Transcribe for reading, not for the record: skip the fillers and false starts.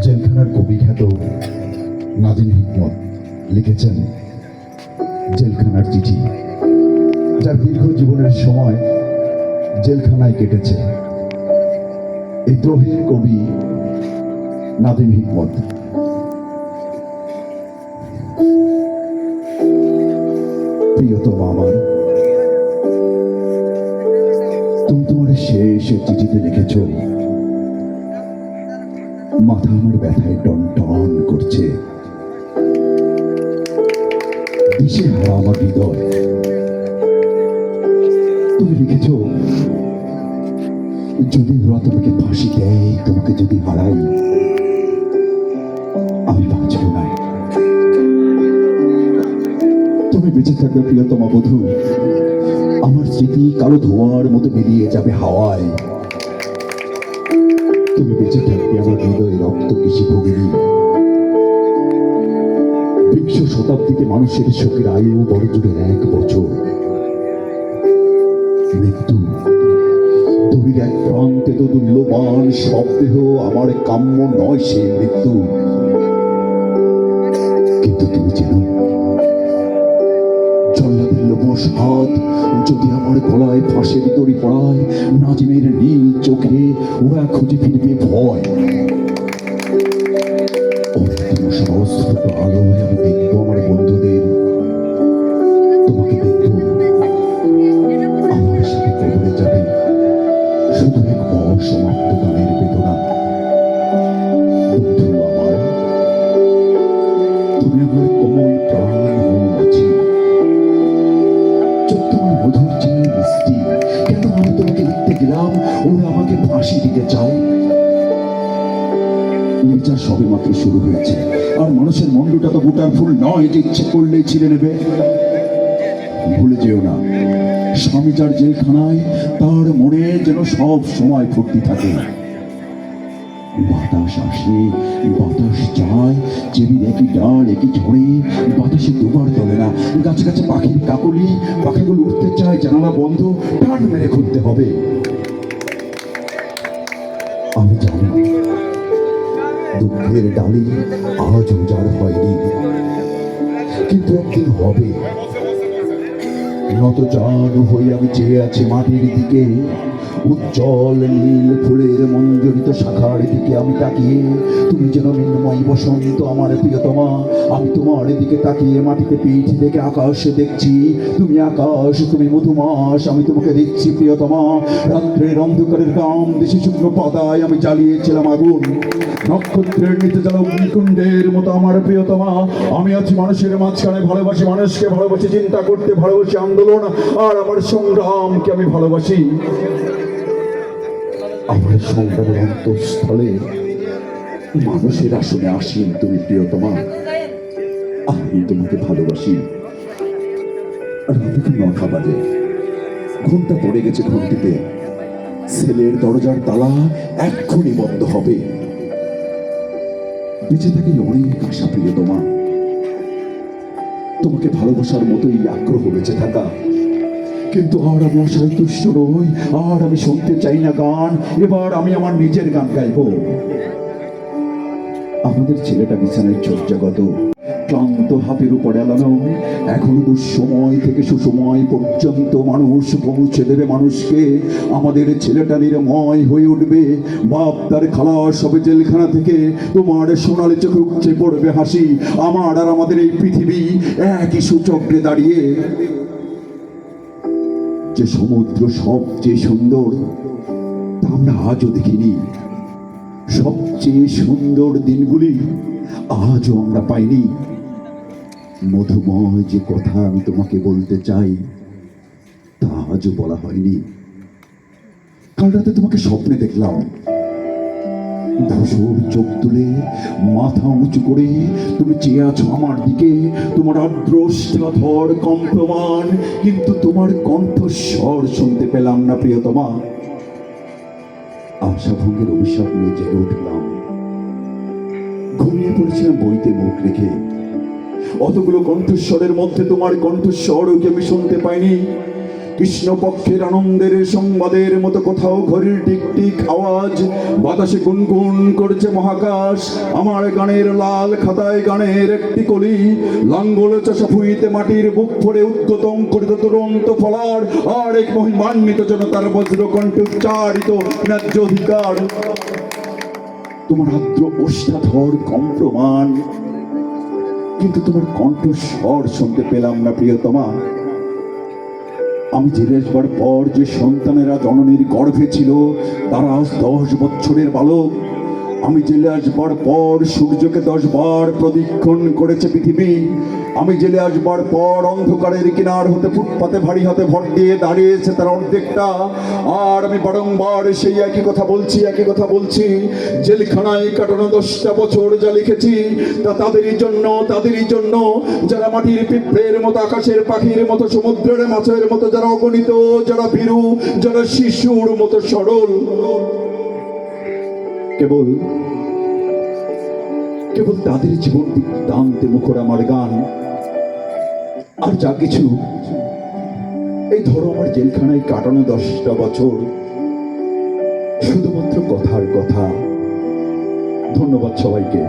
জেলখানার কবিখ্যাত নাজিম হিকমত লিখেছেন জেলখানার চিঠি, যার দীর্ঘ জীবনের সময় জেলখানায় কেটেছে। এই দ্রোহের কবি নাজিম হিকমত প্রিয়তম আমার, তুমি তোমার শেষ চিঠিতে লিখেছ, মাথা আমার ব্যথায় টন টন করছে, দিশেহারা আমার হৃদয়। তুমি লিখেছ, যদি ওরা তোমাকে ফাঁসি দেয়, তোমাকে যদি হারাই, আমি বাঁচব না। তুমি বেঁচে থাকবে প্রিয়তমা বধূ, আমার স্মৃতি কালো ধোঁয়ার মতো বেরিয়ে যাবে হাওয়ায়। তুমি বেঁচে থাকবে আমার হৃদয়ে রক্ত কৃষি ভগিনী। বিংশ শতাব্দীতে মানুষের শোকের আয়ু বড় জুড়ে 1 বছর। মৃত্যু দড়ির এক প্রান্তে তো দুর্লভান, সব দেহ আমার কাম্য নয় সে মৃত্যু। কিন্তু তুমি চেনো, জল্লাদের লোমশ হাত যদি আমার গলায় ফাঁসের দড়ি পড়ায়, নাজিমের নীল চোখে ওরা খুঁজে ফিরবে ভয়। আলোয় আমি দেখবো আমার বন্ধুদের, তোমাকে দেখবো আমার সাথে কবরে যাবে শুধু এক অসমাপ্ত গানের বেদনা। বন্ধু আমার, তুমি আমার কোমল প্রাণ মৌমাছি, চোখ তোমার মধুর চেয়ে মিষ্টি। কেন আমি তোমাকে লিখতে গেলাম ওরা আমাকে ফাঁসি দিতে চায়? নির্যাস সবে মাত্র শুরু হয়েছে, আর মানুষের মন্ডুটা তো গোটার ফুল নয় যে ইচ্ছে করলেই ছিঁড়ে নেবে। ভুলে যেও না, স্বামী যার জেলখানায়, তার মনে যেন সব সময় ফুর্তি থাকে। বাতাস আসে, বাতাস যায়, চেবির একই ডাল একই ঝড়ে বাতাসে দুবার তোলে না। গাছে গাছে পাখির কাকলি, পাখিগুলো উঠতে চায়, জানালা বন্ধ, টান মেরে খুলতে হবে। আমি জানি দুঃখের ডালি আজ উজাড় হয়নি, কিন্তু একদিন হবে। নত জানু হয়ে আমি চেয়ে আছি মাটির দিকে, উজ্জ্বল নীল ফুলের মঞ্জরিত শাখার দিকে আমি তাকিয়ে। তুমি যেন মৃন্ময়ী বসন্ত আমার প্রিয়তমা, আমি তোমার দিকে তাকিয়ে মাটিতে পিঠ থেকে আকাশে দেখছি। তুমি আকাশ, তুমি মধুমাস, আমি তোমাকে দেখছি প্রিয়তমা। রাত্রের অন্ধকারের গ্রাম দেশে শুকনো পাতায় আমি জ্বালিয়েছিলাম আগুন, নক্ষত্রের নিতে জ্বালা অগ্নিকুণ্ডের মতো আমার প্রিয়তমা। আমি আছি মানুষের মাঝখানে, ভালোবাসি মানুষকে, ভালোবাসি চিন্তা করতে, ভালোবাসি আন্দোলন, আর আমার সংগ্রামকে আমি ভালোবাসি। আমার সংগ্রামের অন্তঃস্থলে মানুষের আসনে আসীন তুমি প্রিয়তমা। আমি তোমাকে ভালোবাসি। রাতে 9টা বাজে, ঘন্টা পড়ে গেছে ঘন্টিতে। ছেলের দরজার তালা এক্ষুনি বন্ধ হবে। বেঁচে থাকি অনেক আশা প্রিয়তমা, তোমাকে ভালোবাসার মতোই আগ্রহ বেঁচে থাকা। কিন্তু আর আমি আশায় তুষ্ট নই, আর আমি শুনতে চাই না গান। এবার আমি আমার নিজের গান গাইব। আমাদের ছেলেটা বিছানায় চর্যাগত, ক্লান্ত হাতের উপর এলানো। এখনো দুঃসময় থেকে সুসময় পর্যন্ত মানুষ পৌঁছে দেবে মানুষকে। আমাদের ছেলেটা নির্ময় হয়ে উঠবে, বাপ তার খালাস হবে জেলখানা থেকে। তোমার সোনালি চোখে উপচে পড়বে হাসি। আমার আর আমাদের এই পৃথিবী একই সূচক্রে দাঁড়িয়ে। যে সমুদ্র সবচেয়ে সুন্দর, তা আমরা আজও দেখিনি। সবচেয়ে সুন্দর দিনগুলি আজও আমরা পাইনি। মধুময় যে কথা আমি তোমাকে বলতে চাই, তা আজও বলা হয়নি। কাল রাতে তোমাকে স্বপ্নে দেখলাম, ধূসর চোখ তুলে মাথা উঁচু করে তুমি চেয়ে আছো আমার দিকে। তোমার আদ্রষ্টাধর কম্পমান, কিন্তু তোমার কণ্ঠস্বর শুনতে পেলাম না প্রিয়তমা। আশাভঙ্গের অভিশাপ নিয়ে জেগে উঠলাম। ঘুমিয়ে পড়েছিলাম বইতে মুখ রেখে। অতগুলো কণ্ঠস্বরের মধ্যে তোমার কণ্ঠস্বরকে আমি শুনতে পাইনি। কৃষ্ণপক্ষের আনন্দের সংবাদের মতো কোথাও ঘড়ির টিকটিক আওয়াজ, বাতাসে গুনগুন করছে মহাকাশ। আমার গানের লাল খাতায় গানের একটি কলি, লাঙ্গল চষা ভুঁইতে মাটির বুক ফোড়ে উদ্গত অঙ্কুরিত দুরন্ত ফলার, আর এক মহিমান্বিত জনতার বজ্রকণ্ঠে উচ্চারিত ন্যায্য অধিকার। তোমার আদ্র ওষ্ঠাধর কম্প্রমাণ, কিন্তু তোমার কণ্ঠস্বর শুনতে পেলাম না প্রিয়তমা। আমি জেলে আসবার পর যে সন্তানেরা জননীর গর্ভে ছিল তারা আজ 10 বছরের বালক। আমি জেলে আসবার পর সূর্যকে 10 বার প্রদক্ষিণ করেছে পৃথিবী। আমি জেলে আসবার পর অন্ধকারের কিনার হতে ফুটপাতে ভারী হাতে ভর দিয়ে দাঁড়িয়েছে তার অর্ধেকটা। আর আমি বারংবার সেই একই কথা বলছি, জেলখানায় কাটানো 10টা বছর যা লিখেছি তা তাদেরই জন্য যারা মাটির পিঁপড়ের মতো, আকাশের পাখির মতো, সমুদ্রের মাছের মতো, যারা অগণিত, যারা ভীরু, যারা শিশুর মতো সরল। কেবল তাদের জীবন বৃত্তান্তে মুখর আমার গান। আর যা কিছু, এই ধরো আমার জেলখানায় কাটানো 10টা বছর শুধুমাত্র কথার কথা। ধন্যবাদ সবাইকে।